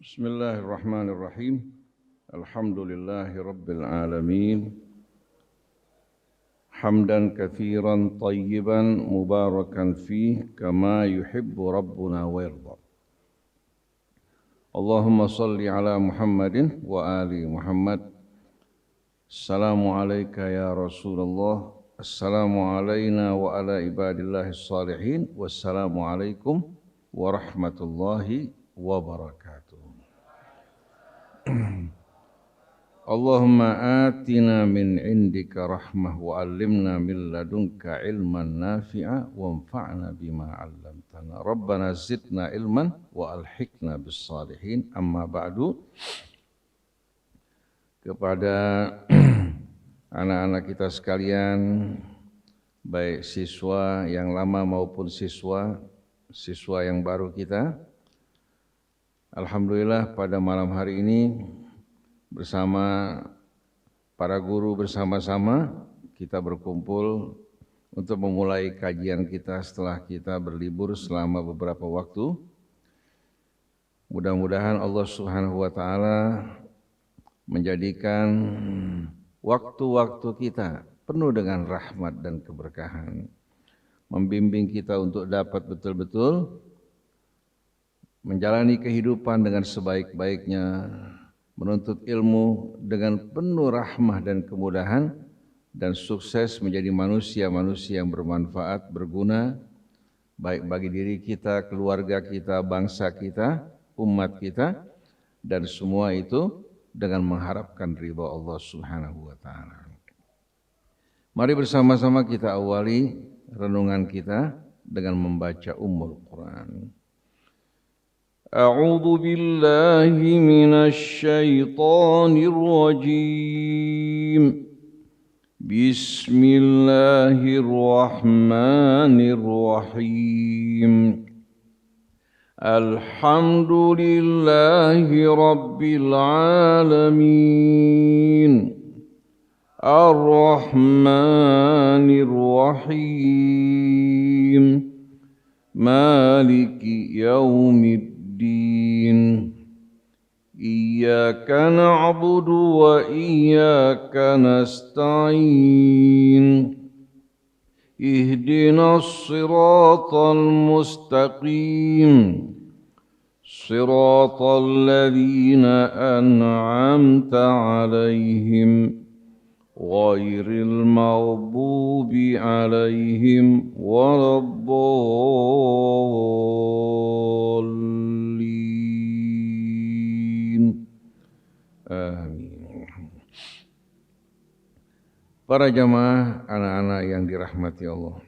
Bismillahirrahmanirrahim. Alhamdulillahi rabbil alamin. Hamdan katsiran tayyiban mubarakan fih kama yuhibbu rabbuna wa yarda. Allahumma salli ala Muhammadin wa ali Muhammad. Assalamu alayka ya Rasulullah. Assalamu alayna wa ala ibadillahi salihin. Wassalamu alaikum warahmatullahi wabarakatuh. Allahumma atina min indika rahmah wa allimna min ladunka ilman nafi'a wa anfa'na bima 'allamtana. Rabbana zidna ilman wa alhiqna bis salihin. Amma ba'du. Kepada anak-anak kita sekalian, baik siswa yang lama maupun siswa yang baru kita, alhamdulillah pada malam hari ini bersama para guru bersama-sama kita berkumpul untuk memulai kajian kita setelah kita berlibur selama beberapa waktu. Mudah-mudahan Allah Subhanahu wa taala menjadikan waktu-waktu kita penuh dengan rahmat dan keberkahan, membimbing kita untuk dapat betul-betul menjalani kehidupan dengan sebaik-baiknya, menuntut ilmu dengan penuh rahmah dan kemudahan, dan sukses menjadi manusia-manusia yang bermanfaat, berguna, baik bagi diri kita, keluarga kita, bangsa kita, umat kita, dan semua itu dengan mengharapkan ridha Allah Subhanahu wa taala. Mari bersama-sama kita awali renungan kita dengan membaca Ummul Quran. A'udzu billahi minasy syaithanir rajim. Bismillahirrahmanirrahim. Alhamdulillahi rabbil alamin. Ar-Rahmanir Rahim. Maliki yaumiddin. Iyyaka na'budu wa iyyaka nasta'in. Ihdinas siratal mustaqim. Siratal ladzina an'amta 'alaihim ghairil maghdubi 'alaihim waladdallin. Amin. Para jamaah, anak-anak yang dirahmati Allah,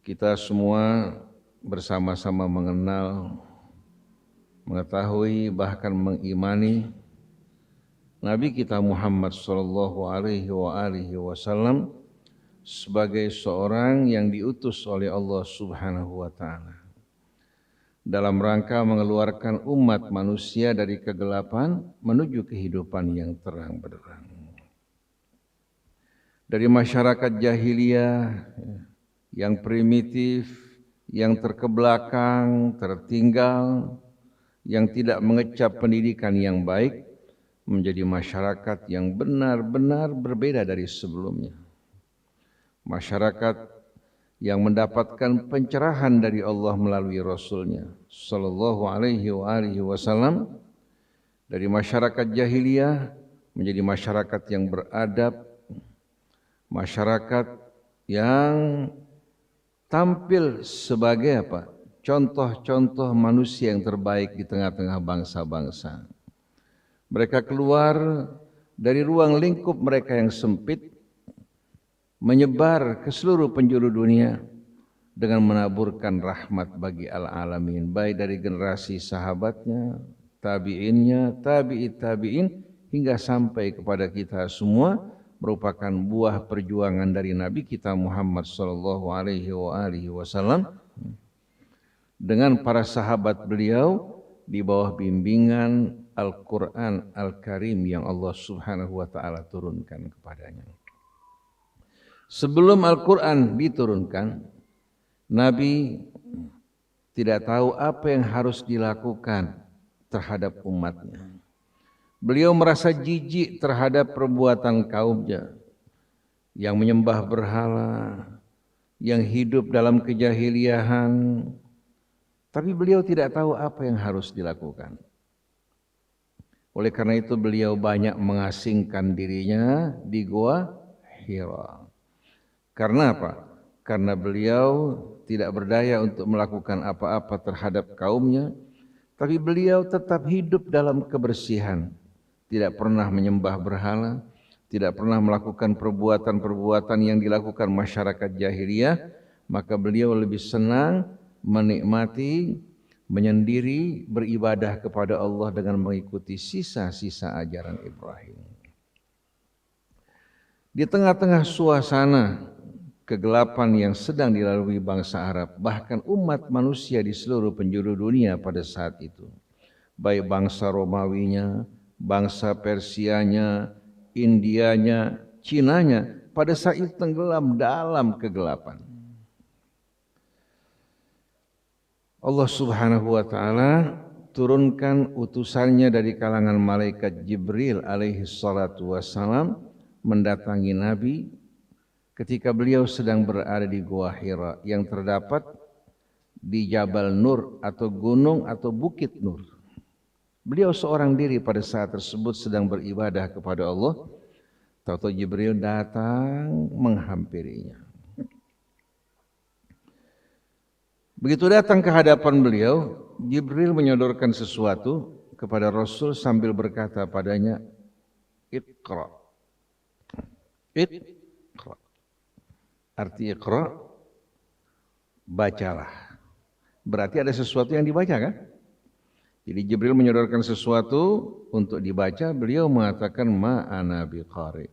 kita semua bersama-sama mengenal, mengetahui, bahkan mengimani Nabi kita Muhammad sallallahu alaihi wasallam sebagai seorang yang diutus oleh Allah Subhanahu wa taala dalam rangka mengeluarkan umat manusia dari kegelapan menuju kehidupan yang terang benderang. Dari masyarakat jahiliyah yang primitif, yang terkebelakang, tertinggal, yang tidak mengecap pendidikan yang baik, menjadi masyarakat yang benar-benar berbeda dari sebelumnya. Masyarakat yang mendapatkan pencerahan dari Allah melalui Rasul-Nya sallallahu alaihi wasallam, dari masyarakat jahiliyah menjadi masyarakat yang beradab, masyarakat yang tampil sebagai apa? Contoh-contoh manusia yang terbaik di tengah-tengah bangsa-bangsa. Mereka keluar dari ruang lingkup mereka yang sempit, menyebar ke seluruh penjuru dunia dengan menaburkan rahmat bagi al-alamin, baik dari generasi sahabatnya, tabi'innya, tabi'in, hingga sampai kepada kita semua, merupakan buah perjuangan dari Nabi kita Muhammad sallallahu alaihi wasallam dengan para sahabat beliau di bawah bimbingan Al-Quran Al-Karim yang Allah Subhanahu wa taala turunkan kepadanya. Sebelum Al-Quran diturunkan, Nabi tidak tahu apa yang harus dilakukan terhadap umatnya. Beliau merasa jijik terhadap perbuatan kaumnya yang menyembah berhala, yang hidup dalam kejahiliahan, tapi beliau tidak tahu apa yang harus dilakukan. Oleh karena itu beliau banyak mengasingkan dirinya di Gua Hira. Karena apa? Karena beliau tidak berdaya untuk melakukan apa-apa terhadap kaumnya, tapi beliau tetap hidup dalam kebersihan, tidak pernah menyembah berhala, tidak pernah melakukan perbuatan-perbuatan yang dilakukan masyarakat jahiliyah, maka beliau lebih senang menikmati, menyendiri, beribadah kepada Allah dengan mengikuti sisa-sisa ajaran Ibrahim. Di tengah-tengah suasana kegelapan yang sedang dilalui bangsa Arab, bahkan umat manusia di seluruh penjuru dunia pada saat itu, baik bangsa Romawinya, bangsa Persianya, Indianya, Cinanya, pada saat itu tenggelam dalam kegelapan. Allah Subhanahu wa ta'ala turunkan utusannya dari kalangan malaikat Jibril alaihi salatu wassalam mendatangi Nabi ketika beliau sedang berada di Gua Hira yang terdapat di Jabal Nur atau gunung atau bukit Nur. Beliau seorang diri pada saat tersebut sedang beribadah kepada Allah. Tahu-tahu Jibril datang menghampirinya. Begitu datang ke hadapan beliau, Jibril menyodorkan sesuatu kepada Rasul sambil berkata padanya, Iqra. Iqra. Arti Iqra, bacalah. Berarti ada sesuatu yang dibaca kan? Jadi Jibril menyodorkan sesuatu untuk dibaca, beliau mengatakan ma'ana biqari.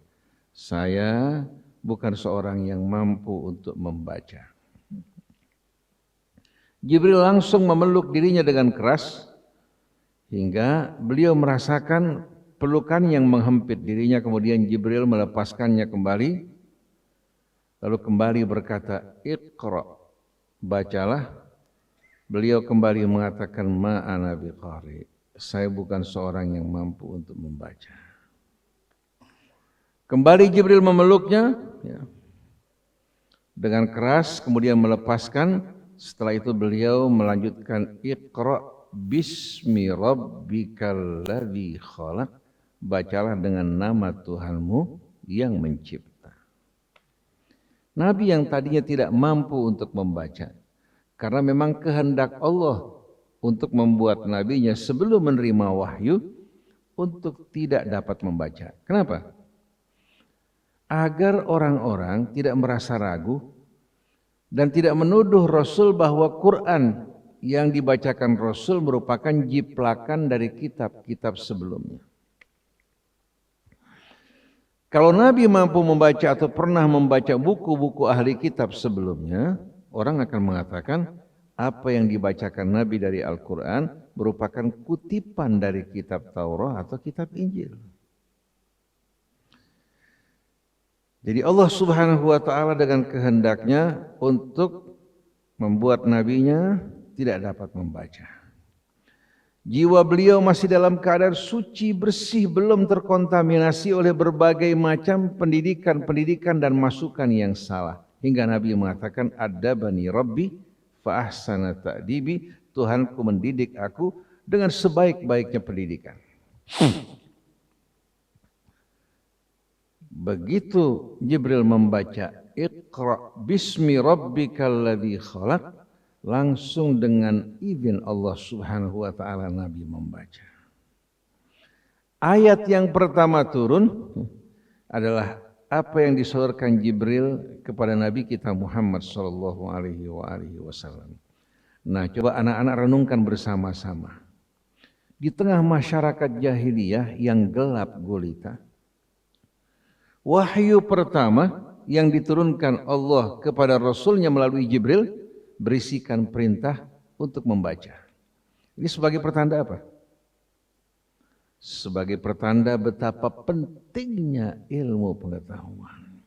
Saya bukan seorang yang mampu untuk membaca. Jibril langsung memeluk dirinya dengan keras hingga beliau merasakan pelukan yang menghempit dirinya. Kemudian Jibril melepaskannya kembali, lalu kembali berkata, Iqra, bacalah. Beliau kembali mengatakan, ma'ana biqari, saya bukan seorang yang mampu untuk membaca. Kembali Jibril memeluknya dengan keras, kemudian melepaskan. Setelah itu beliau melanjutkan, Iqra bismi rabbikal ladzi khalaq, bacalah dengan nama Tuhanmu yang mencipta. Nabi yang tadinya tidak mampu untuk membaca, karena memang kehendak Allah untuk membuat nabinya sebelum menerima wahyu untuk tidak dapat membaca. Kenapa? Agar orang-orang tidak merasa ragu dan tidak menuduh Rasul bahwa Quran yang dibacakan Rasul merupakan jiplakan dari kitab-kitab sebelumnya. Kalau Nabi mampu membaca atau pernah membaca buku-buku ahli kitab sebelumnya, orang akan mengatakan apa yang dibacakan Nabi dari Al-Quran merupakan kutipan dari kitab Taurat atau kitab Injil. Jadi Allah Subhanahu wa ta'ala dengan kehendaknya untuk membuat nabinya tidak dapat membaca. Jiwa beliau masih dalam keadaan suci, bersih, belum terkontaminasi oleh berbagai macam pendidikan dan masukan yang salah. Hingga Nabi mengatakan, Adabani Rabbi fa ahsana ta'dibi, Tuhanku mendidik aku dengan sebaik-baiknya pendidikan. Begitu Jibril membaca Iqra bismi rabbikal ladzi khalaq, langsung dengan izin Allah Subhanahu wa ta'ala Nabi membaca. Ayat yang pertama turun adalah apa yang disodorkan Jibril kepada Nabi kita Muhammad sallallahu alaihi wasallam. Nah, coba anak-anak renungkan bersama-sama. Di tengah masyarakat jahiliyah yang gelap gulita, wahyu pertama yang diturunkan Allah kepada Rasulnya melalui Jibril berisikan perintah untuk membaca. Ini sebagai pertanda apa? Sebagai pertanda betapa pentingnya ilmu pengetahuan.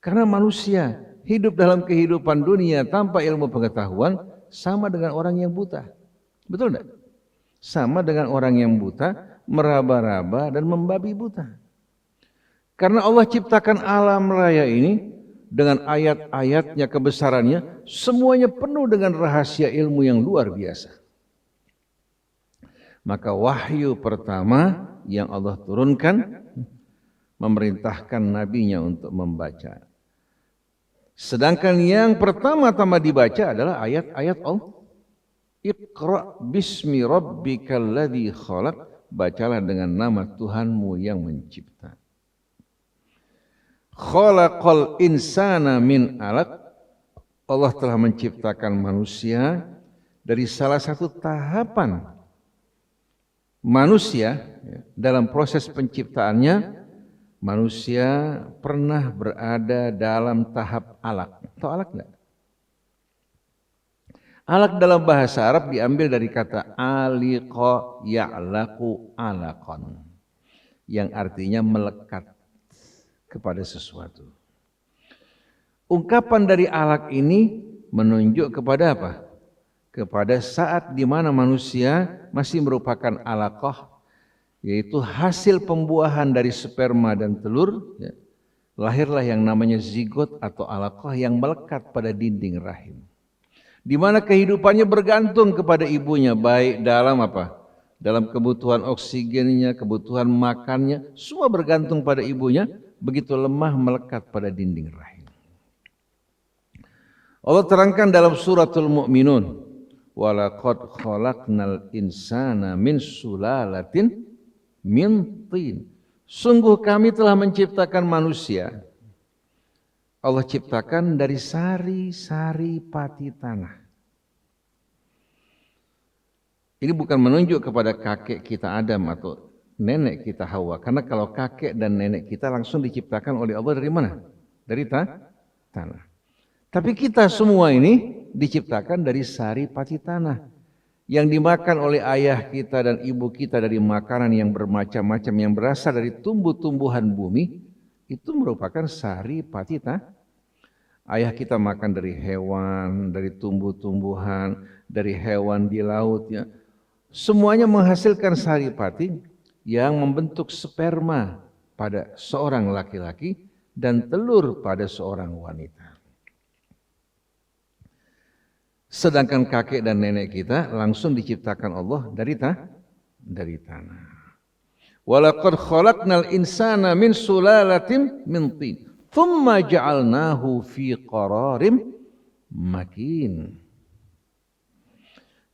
Karena manusia hidup dalam kehidupan dunia tanpa ilmu pengetahuan sama dengan orang yang buta. Betul enggak? Sama dengan orang yang buta, meraba-raba dan membabi buta. Karena Allah ciptakan alam raya ini dengan ayat-ayatnya, kebesarannya, semuanya penuh dengan rahasia ilmu yang luar biasa. Maka wahyu pertama yang Allah turunkan, memerintahkan nabinya untuk membaca. Sedangkan yang pertama-tama dibaca adalah ayat-ayat Allah. Iqra bismi rabbikal ladzi khalaq. Bacalah dengan nama Tuhanmu yang mencipta. Khalaqal insana min alaq. Allah telah menciptakan manusia dari salah satu tahapan manusia dalam proses penciptaannya. Manusia pernah berada dalam tahap alaq. Tahu alaq enggak? Alaq dalam bahasa Arab diambil dari kata aliqa ya'laqu alaqan, yang artinya melekat kepada sesuatu. Ungkapan dari alaq ini menunjuk kepada apa? Kepada saat di mana manusia masih merupakan alaqah, yaitu hasil pembuahan dari sperma dan telur, ya, lahirlah yang namanya zigot atau alaqah yang melekat pada dinding rahim. Di mana kehidupannya bergantung kepada ibunya, baik dalam apa? Dalam kebutuhan oksigennya, kebutuhan makannya, semua bergantung pada ibunya, begitu lemah melekat pada dinding rahim. Allah terangkan dalam suratul Mu'minun, walaqad khalaqnal insana min sulalatin min tin. Sungguh kami telah menciptakan manusia. Allah ciptakan dari sari-sari pati tanah. Ini bukan menunjuk kepada kakek kita Adam atau nenek kita Hawa. Karena kalau kakek dan nenek kita langsung diciptakan oleh Allah dari mana? Dari tanah. Tapi kita semua ini diciptakan dari sari pati tanah. Yang dimakan oleh ayah kita dan ibu kita dari makanan yang bermacam-macam yang berasal dari tumbuh-tumbuhan bumi. Itu merupakan sari pati tanah. Ayah kita makan dari hewan, dari tumbuh-tumbuhan, dari hewan di laut. Ya. Semuanya menghasilkan sari pati yang membentuk sperma pada seorang laki-laki dan telur pada seorang wanita. Sedangkan kakek dan nenek kita langsung diciptakan Allah dari tanah. Walaqad khalaqnal insana min sulalatin min tin, thumma ja'alnahu fi qararim makin.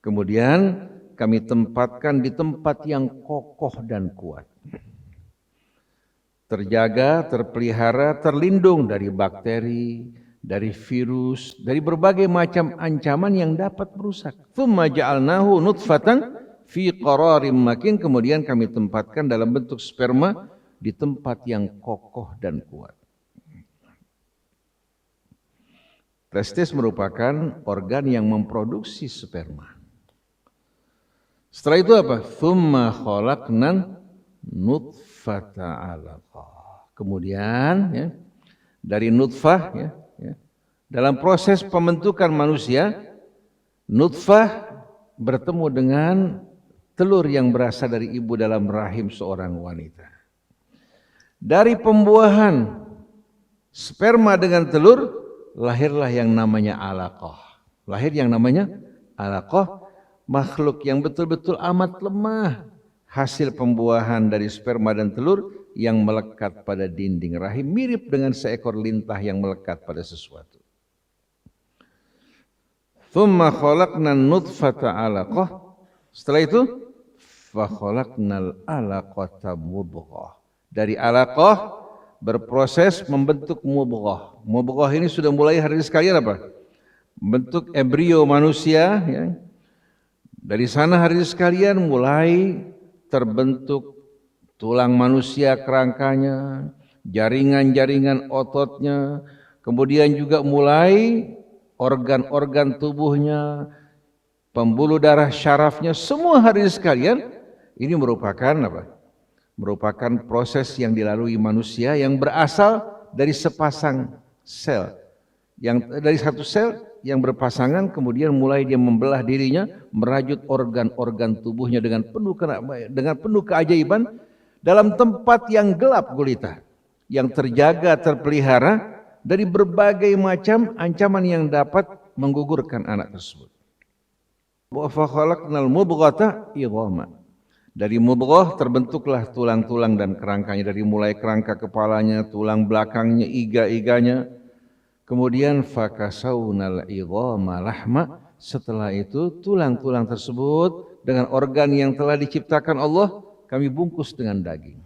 Kemudian kami tempatkan di tempat yang kokoh dan kuat. Terjaga, terpelihara, terlindung dari bakteri, dari virus, dari berbagai macam ancaman yang dapat merusak. Thumma ja'alnahu nutfatan fi qararim makin, kemudian kami tempatkan dalam bentuk sperma di tempat yang kokoh dan kuat. Testis merupakan organ yang memproduksi sperma. Setelah itu apa? Tsumma khalaqnan nutfata 'alaqah. Kemudian ya, dari nutfah ya, dalam proses pembentukan manusia, nutfah bertemu dengan telur yang berasal dari ibu dalam rahim seorang wanita. Dari pembuahan sperma dengan telur, lahirlah yang namanya alaqah. Lahir yang namanya alaqah, makhluk yang betul-betul amat lemah. Hasil pembuahan dari sperma dan telur yang melekat pada dinding rahim, mirip dengan seekor lintah yang melekat pada sesuatu. Tsumma khalaqnan nutfata 'alaqah. Setelah itu fa khalaqnal 'alaqata mudghah. Dari 'alaqah berproses membentuk mudghah. Mudghah ini sudah mulai hari ini sekalian apa? Bentuk embrio manusia ya. Dari sana hari ini sekalian mulai terbentuk tulang manusia, kerangkanya, jaringan-jaringan ototnya, kemudian juga mulai organ-organ tubuhnya, pembuluh darah syarafnya, semua hari ini sekalian ini merupakan apa? Merupakan proses yang dilalui manusia yang berasal dari sepasang sel. Yang dari satu sel yang berpasangan, kemudian mulai dia membelah dirinya, merajut organ-organ tubuhnya dengan penuh keajaiban dalam tempat yang gelap gulita, yang terjaga, terpelihara dari berbagai macam ancaman yang dapat menggugurkan anak tersebut. Wa khalaqnal mudghata idhama. Dari mudghah terbentuklah tulang-tulang dan kerangkanya, dari mulai kerangka kepalanya, tulang belakangnya, iga-iganya. Kemudian fakasawnal idhama lahma. Setelah itu tulang-tulang tersebut dengan organ yang telah diciptakan Allah kami bungkus dengan daging.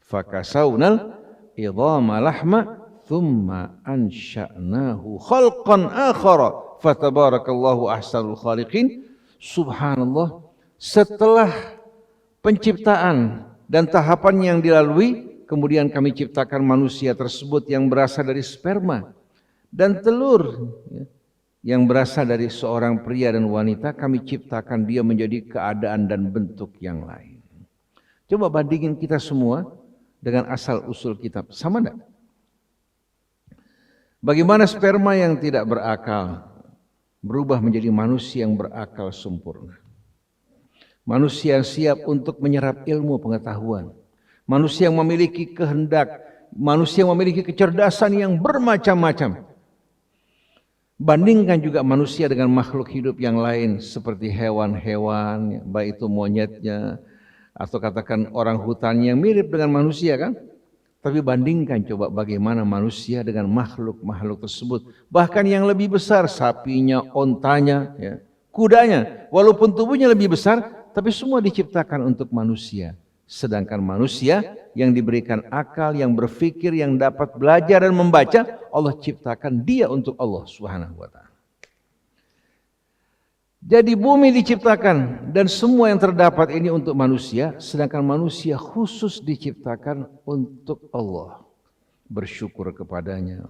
Fakasawnal idhama lahma thumma ansha'nahu khalqan akhara fatabarakallahu ahsanul khaliqin. Subhanallah, setelah penciptaan dan tahapan yang dilalui, kemudian kami ciptakan manusia tersebut yang berasal dari sperma dan telur yang berasal dari seorang pria dan wanita. Kami ciptakan dia menjadi keadaan dan bentuk yang lain. Coba bandingin kita semua dengan asal usul kitab, sama enggak? Bagaimana sperma yang tidak berakal berubah menjadi manusia yang berakal sempurna. Manusia yang siap untuk menyerap ilmu pengetahuan. Manusia yang memiliki kehendak. Manusia yang memiliki kecerdasan yang bermacam-macam. Bandingkan juga manusia dengan makhluk hidup yang lain seperti hewan-hewan, baik itu monyetnya atau katakan orang hutan yang mirip dengan manusia kan? Tapi bandingkan coba bagaimana manusia dengan makhluk-makhluk tersebut. Bahkan yang lebih besar, sapinya, ontanya, ya, kudanya. Walaupun tubuhnya lebih besar, tapi semua diciptakan untuk manusia. Sedangkan manusia yang diberikan akal, yang berfikir, yang dapat belajar dan membaca, Allah ciptakan dia untuk Allah Subhanahu wa ta'ala. Jadi bumi diciptakan dan semua yang terdapat ini untuk manusia, sedangkan manusia khusus diciptakan untuk Allah. Bersyukur kepadanya,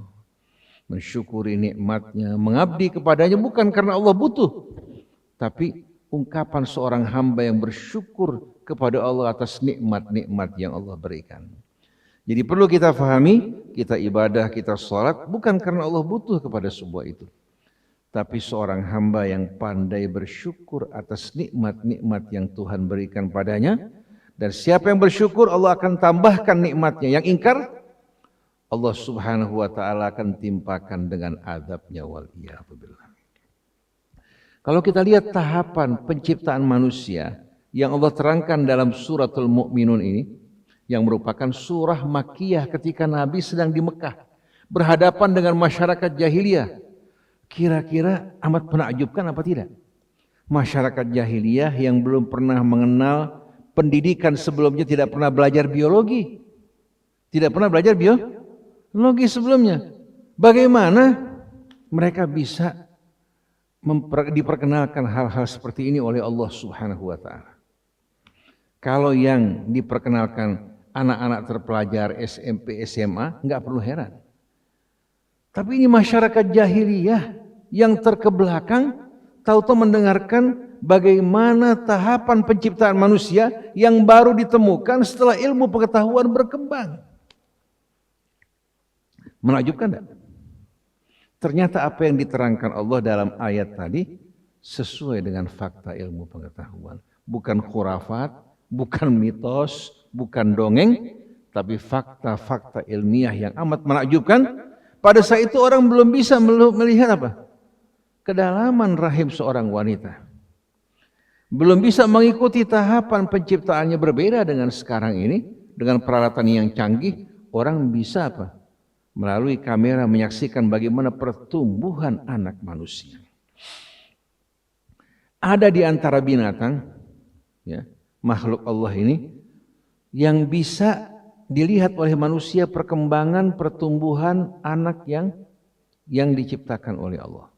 mensyukuri nikmatnya, mengabdi kepadanya bukan karena Allah butuh, tapi ungkapan seorang hamba yang bersyukur kepada Allah atas nikmat-nikmat yang Allah berikan. Jadi perlu kita fahami, kita ibadah, kita sholat bukan karena Allah butuh kepada sebuah itu, tapi seorang hamba yang pandai bersyukur atas nikmat-nikmat yang Tuhan berikan padanya. Dan siapa yang bersyukur, Allah akan tambahkan nikmatnya. Yang ingkar, Allah Subhanahu wa ta'ala akan timpakan dengan azabnya waliyahzubillah. Kalau kita lihat tahapan penciptaan manusia yang Allah terangkan dalam suratul Mu'minun ini, yang merupakan surah Makkiyah ketika Nabi sedang di Mekah, berhadapan dengan masyarakat jahiliyah. Kira-kira amat menakjubkan apa tidak? Masyarakat jahiliyah yang belum pernah mengenal pendidikan sebelumnya, tidak pernah belajar biologi, tidak pernah belajar biologi sebelumnya. Bagaimana mereka bisa diperkenalkan hal-hal seperti ini oleh Allah Subhanahu wa ta'ala? Kalau yang diperkenalkan anak-anak terpelajar SMP, SMA, enggak perlu heran. Tapi ini masyarakat jahiliyah yang terkebelakang, tahu-tahu mendengarkan bagaimana tahapan penciptaan manusia yang baru ditemukan setelah ilmu pengetahuan berkembang. Menakjubkan tidak? Ternyata apa yang diterangkan Allah dalam ayat tadi sesuai dengan fakta ilmu pengetahuan. Bukan khurafat, bukan mitos, bukan dongeng, tapi fakta-fakta ilmiah yang amat menakjubkan. Pada saat itu orang belum bisa melihat apa? Kedalaman rahim seorang wanita. Belum bisa mengikuti tahapan penciptaannya, berbeda dengan sekarang ini. Dengan peralatan yang canggih, orang bisa apa? Melalui kamera menyaksikan bagaimana pertumbuhan anak manusia. Ada di antara binatang, ya, makhluk Allah ini, yang bisa dilihat oleh manusia perkembangan pertumbuhan anak yang diciptakan oleh Allah.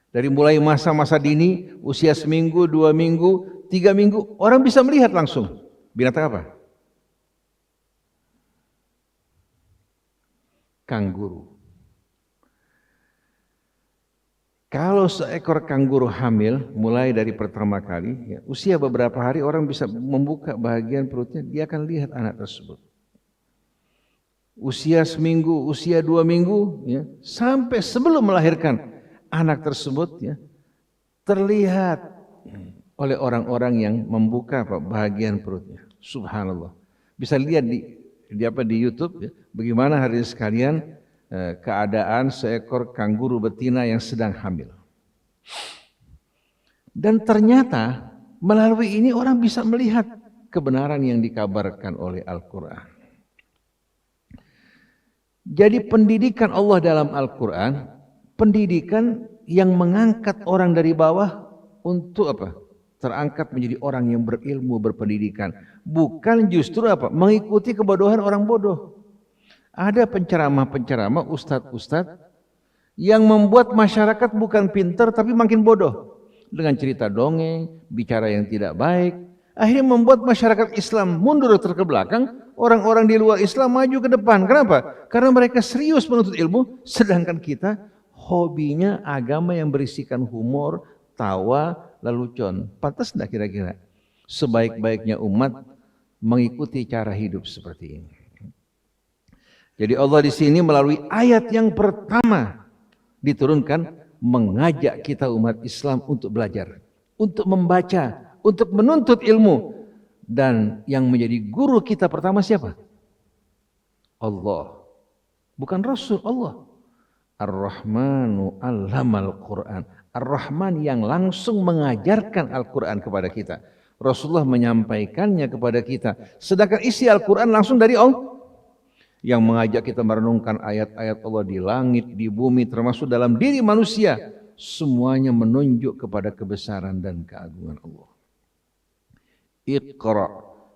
Dari mulai masa-masa dini, usia seminggu, 2 minggu, 3 minggu, orang bisa melihat langsung. Binatang apa? Kanguru. Kalau seekor kanguru hamil, mulai dari pertama kali, ya, usia beberapa hari orang bisa membuka bagian perutnya, dia akan lihat anak tersebut. Usia seminggu, usia 2 minggu, ya, sampai sebelum melahirkan, anak tersebut ya terlihat oleh orang-orang yang membuka bahagian perutnya. Subhanallah. Bisa lihat di YouTube ya, bagaimana hari ini sekalian keadaan seekor kanguru betina yang sedang hamil. Dan ternyata melalui ini orang bisa melihat kebenaran yang dikabarkan oleh Al-Quran. Jadi pendidikan Allah dalam Al-Quran, pendidikan yang mengangkat orang dari bawah untuk apa? Terangkat menjadi orang yang berilmu, berpendidikan. Bukan justru apa? Mengikuti kebodohan orang bodoh. Ada penceramah-penceramah, ustadz-ustadz yang membuat masyarakat bukan pintar tapi makin bodoh. Dengan cerita dongeng, bicara yang tidak baik. Akhirnya membuat masyarakat Islam mundur ke belakang. Orang-orang di luar Islam maju ke depan. Kenapa? Karena mereka serius menuntut ilmu. Sedangkan kita hobinya agama yang berisikan humor, tawa, lelucon. Pantas tidak kira-kira sebaik-baiknya umat mengikuti cara hidup seperti ini? Jadi Allah di sini melalui ayat yang pertama diturunkan mengajak kita umat Islam untuk belajar, untuk membaca, untuk menuntut ilmu. Dan yang menjadi guru kita pertama siapa? Allah. Bukan Rasul, Allah. Ar-Rahmanu 'allamal Qur'an. Ar-Rahman yang langsung mengajarkan Al-Quran kepada kita. Rasulullah menyampaikannya kepada kita. Sedangkan isi Al-Quran langsung dari Allah. Yang mengajak kita merenungkan ayat-ayat Allah di langit, di bumi, termasuk dalam diri manusia. Semuanya menunjuk kepada kebesaran dan keagungan Allah. Iqra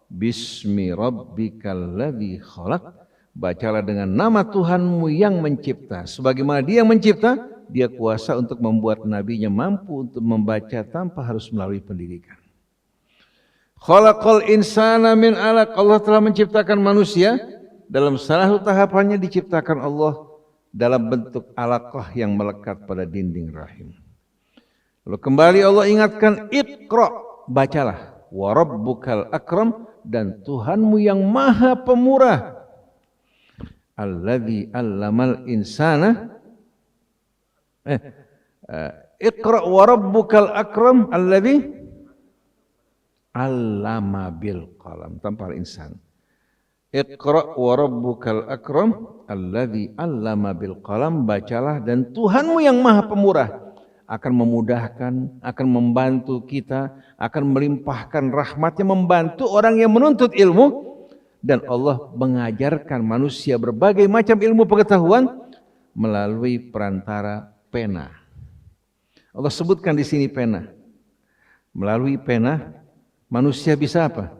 bismi rabbikal ladzi khalaq. Bacalah dengan nama Tuhanmu yang mencipta. Sebagaimana Dia yang mencipta, Dia kuasa untuk membuat nabinya mampu untuk membaca tanpa harus melalui pendidikan. Khalaqal insana min 'alaq. Allah telah menciptakan manusia. Dalam salah satu tahapannya diciptakan Allah dalam bentuk alaqah yang melekat pada dinding rahim. Lalu kembali Allah ingatkan, Iqra, bacalah. Wa rabbukal akram, dan Tuhanmu yang maha pemurah. Alladzi 'allamal insana. Iqra wa rabbukal akram alladzi 'allama bil qalam. Tanpa insan. Iqra wa rabbukal akram alladzi 'allama bil qalam. Bacalah, dan Tuhanmu yang maha pemurah akan memudahkan, akan membantu kita, akan melimpahkan rahmatnya, membantu orang yang menuntut ilmu. Dan Allah mengajarkan manusia berbagai macam ilmu pengetahuan melalui perantara pena. Allah sebutkan di sini pena. Melalui pena manusia bisa apa?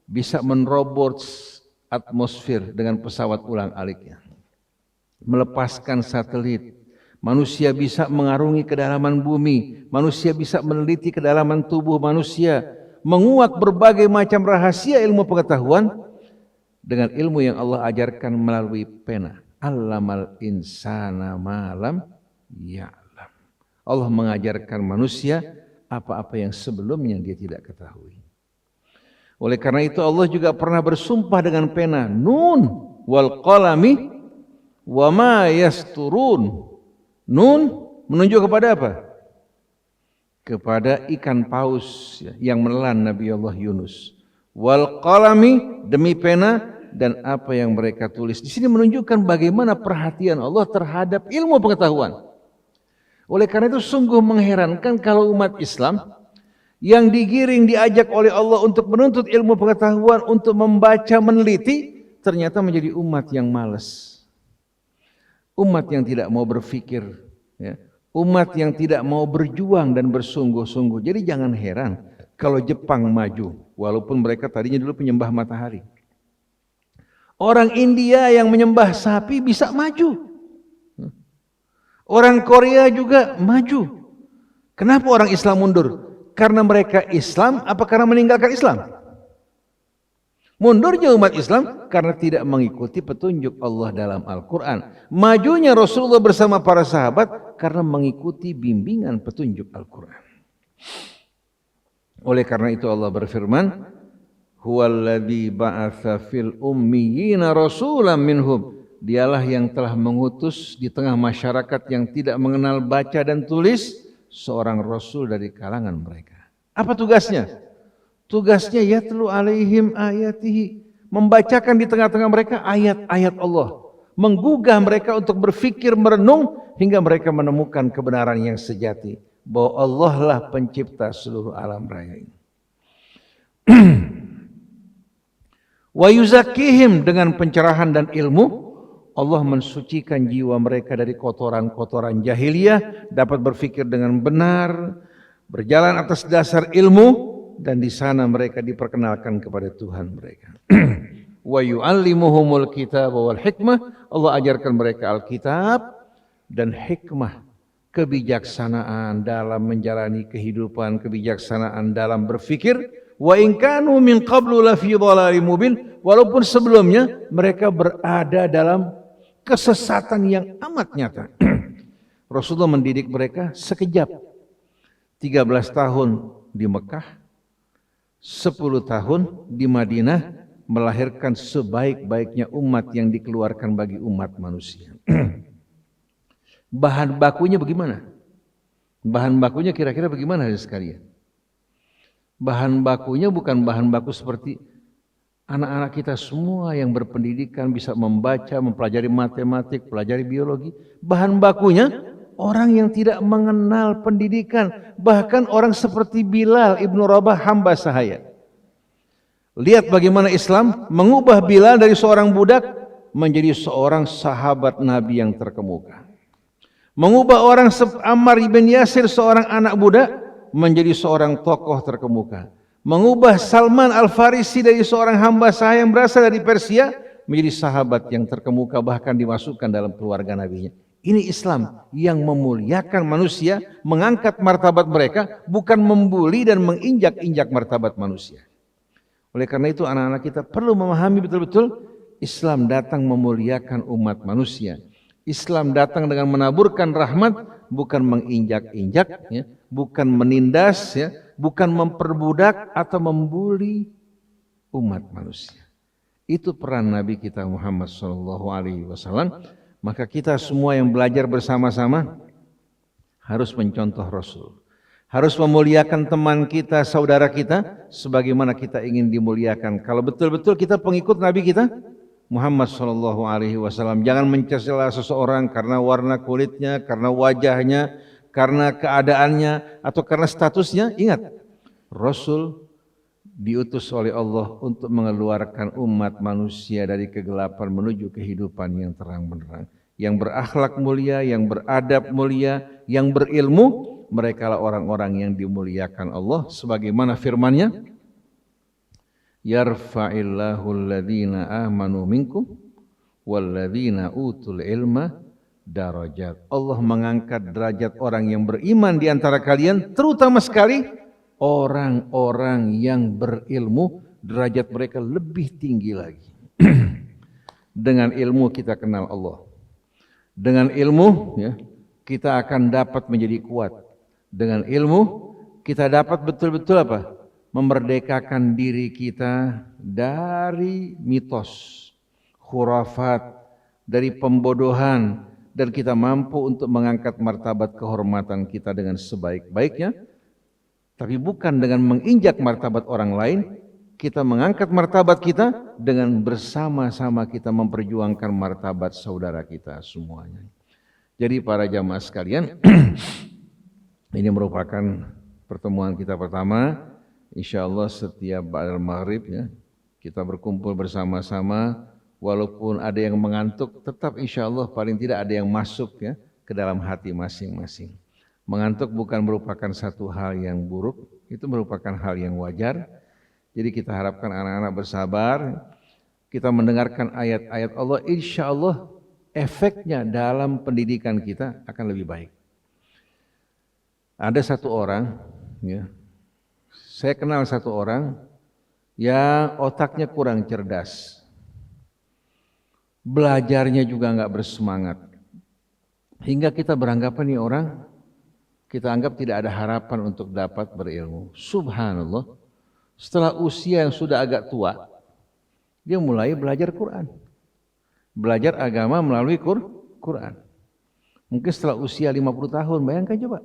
Bisa menerobos atmosfer dengan pesawat ulang-aliknya. Melepaskan satelit. Manusia bisa mengarungi kedalaman bumi. Manusia bisa meneliti kedalaman tubuh manusia. Menguak berbagai macam rahasia ilmu pengetahuan dengan ilmu yang Allah ajarkan melalui pena. Allamal insana malam ya'lam. Allah mengajarkan manusia apa-apa yang sebelumnya dia tidak ketahui. Oleh karena itu Allah juga pernah bersumpah dengan pena. Nun wal qalami wa ma yasturun. Nun menunjuk kepada apa? Kepada ikan paus yang menelan Nabi Allah Yunus. Wal qalami, demi pena, dan apa yang mereka tulis. Di sini menunjukkan bagaimana perhatian Allah terhadap ilmu pengetahuan. Oleh karena itu sungguh mengherankan kalau umat Islam yang digiring, diajak oleh Allah untuk menuntut ilmu pengetahuan, untuk membaca, meneliti, ternyata menjadi umat yang malas. Umat yang tidak mau berpikir, ya. Umat yang tidak mau berjuang dan bersungguh-sungguh. Jadi jangan heran kalau Jepang maju, walaupun mereka tadinya dulu penyembah matahari. Orang India yang menyembah sapi bisa maju. Orang Korea juga maju. Kenapa orang Islam mundur? Karena mereka Islam apa karena meninggalkan Islam? Mundurnya umat Islam karena tidak mengikuti petunjuk Allah dalam Al-Quran. Majunya Rasulullah bersama para sahabat karena mengikuti bimbingan petunjuk Al-Quran. Oleh karena itu Allah berfirman, Huwallazi ba'atsa fil ummiyina rasulan minhum. Dialah yang telah mengutus di tengah masyarakat yang tidak mengenal baca dan tulis seorang rasul dari kalangan mereka. Apa tugasnya? Tugasnya yatlu alaihim ayatihi, membacakan di tengah-tengah mereka ayat-ayat Allah, menggugah mereka untuk berfikir, merenung hingga mereka menemukan kebenaran yang sejati bahwa Allah lah pencipta seluruh alam raya ini. Wa yuzakkihim, dengan pencerahan dan ilmu Allah mensucikan jiwa mereka dari kotoran-kotoran jahiliyah, dapat berfikir dengan benar, berjalan atas dasar ilmu, dan di sana mereka diperkenalkan kepada Tuhan mereka. Wa yu'allimuhumul kitab wal hikmah, Allah ajarkan mereka Alkitab dan hikmah, kebijaksanaan dalam menjalani kehidupan, kebijaksanaan dalam berfikir. Wa in kanu min qablu lafi dhalalim mubin, walaupun sebelumnya mereka berada dalam kesesatan yang amat nyata. Rasulullah mendidik mereka sekejap. 13 tahun di Mekah, 10 tahun di Madinah, melahirkan sebaik-baiknya umat yang dikeluarkan bagi umat manusia. Bahan bakunya bagaimana? Bahan bakunya kira-kira bagaimana sekalian? Bahan bakunya bukan bahan baku seperti anak-anak kita semua yang berpendidikan, bisa membaca, mempelajari matematik, pelajari biologi. Bahan bakunya orang yang tidak mengenal pendidikan, bahkan orang seperti Bilal ibnu Rabah, hamba sahaya. Lihat bagaimana Islam mengubah Bilal dari seorang budak menjadi seorang sahabat Nabi yang terkemuka. Mengubah orang Ammar bin Yasir, seorang anak budak, menjadi seorang tokoh terkemuka. Mengubah Salman Al-Farisi dari seorang hamba sahaya yang berasal dari Persia menjadi sahabat yang terkemuka, bahkan dimasukkan dalam keluarga nabinya. Ini Islam yang memuliakan manusia, mengangkat martabat mereka, bukan membuli dan menginjak-injak martabat manusia. Oleh karena itu anak-anak kita perlu memahami betul-betul Islam datang memuliakan umat manusia. Islam datang dengan menaburkan rahmat, bukan menginjak-injak, ya, bukan menindas, ya, bukan memperbudak atau membuli umat manusia. Itu peran Nabi kita Muhammad SAW. Maka kita semua yang belajar bersama-sama harus mencontoh Rasul. Harus memuliakan teman kita, saudara kita, sebagaimana kita ingin dimuliakan. Kalau betul-betul kita pengikut Nabi kita Muhammad SAW, jangan mencela seseorang karena warna kulitnya, karena wajahnya, karena keadaannya, atau karena statusnya. Ingat, Rasul diutus oleh Allah untuk mengeluarkan umat manusia dari kegelapan menuju kehidupan yang terang benderang, yang berakhlak mulia, yang beradab mulia, yang berilmu. Mereka lah orang-orang yang dimuliakan Allah, sebagaimana firman-Nya, yarfa'illahu alladhina amanu minkum walladhina utul ilma darajat. Allah mengangkat derajat orang yang beriman di antara kalian, terutama sekali orang-orang yang berilmu, derajat mereka lebih tinggi lagi. Dengan ilmu kita kenal Allah. Dengan ilmu, ya, kita akan dapat menjadi kuat. Dengan ilmu kita dapat betul-betul apa? Memerdekakan diri kita dari mitos, khurafat, dari pembodohan, dan kita mampu untuk mengangkat martabat kehormatan kita dengan sebaik-baiknya. Tapi bukan dengan menginjak martabat orang lain, kita mengangkat martabat kita dengan bersama-sama kita memperjuangkan martabat saudara kita semuanya. Jadi para jamaah sekalian, ini merupakan pertemuan kita pertama. Insyaallah setiap ba'dal maghrib, ya, kita berkumpul bersama-sama. Walaupun ada yang mengantuk, tetap insyaallah paling tidak ada yang masuk, ya, ke dalam hati masing-masing. Mengantuk bukan merupakan satu hal yang buruk, itu merupakan hal yang wajar. Jadi kita harapkan anak-anak bersabar, kita mendengarkan ayat-ayat Allah, insyaallah efeknya dalam pendidikan kita akan lebih baik. Ada satu orang, ya, saya kenal satu orang yang otaknya kurang cerdas, belajarnya juga nggak bersemangat, hingga kita beranggapan nih orang, kita anggap tidak ada harapan untuk dapat berilmu. Subhanallah, setelah usia yang sudah agak tua, dia mulai belajar Quran. belajar agama melalui Quran. Mungkin setelah usia 50 tahun, bayangkan coba.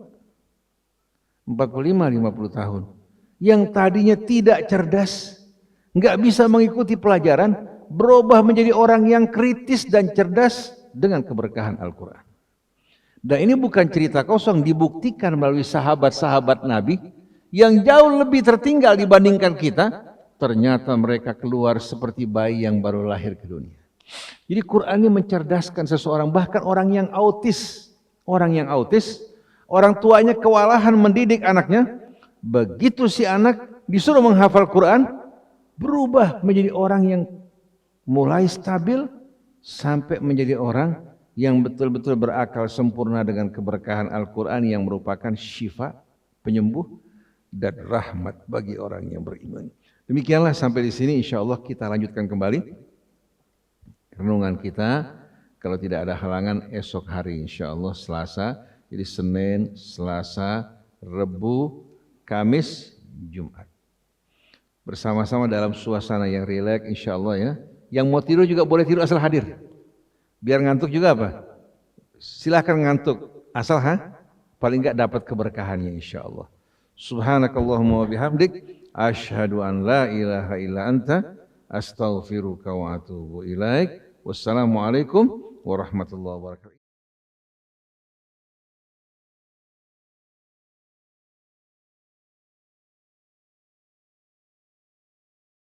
45-50 tahun. Yang tadinya tidak cerdas, nggak bisa mengikuti pelajaran, berubah menjadi orang yang kritis dan cerdas dengan keberkahan Al-Quran. Dan ini bukan cerita kosong, dibuktikan melalui sahabat-sahabat Nabi yang jauh lebih tertinggal dibandingkan kita. Ternyata mereka keluar seperti bayi yang baru lahir ke dunia. Jadi Quran ini mencerdaskan seseorang, bahkan orang yang autis. Orang tuanya kewalahan mendidik anaknya, begitu si anak disuruh menghafal Quran, berubah menjadi orang yang mulai stabil sampai menjadi orang yang betul-betul berakal sempurna dengan keberkahan Al-Quran yang merupakan syifa, penyembuh dan rahmat bagi orang yang beriman. Demikianlah sampai di sini, insya Allah kita lanjutkan kembali renungan kita. Kalau tidak ada halangan esok hari insya Allah Selasa. Jadi Senin, Selasa, Rebu, Kamis, Jumat. Bersama-sama dalam suasana yang rileks insya Allah ya. Yang mau tidur juga boleh tidur asal hadir. Biar ngantuk juga apa? Silahkan ngantuk asal paling enggak dapat keberkahannya insya Allah. Subhanakallahumma wa bihamdik asyhadu an la ilaha illa anta astaghfiruka wa atubu ilaik. Wassalamualaikum warahmatullahi wabarakatuh.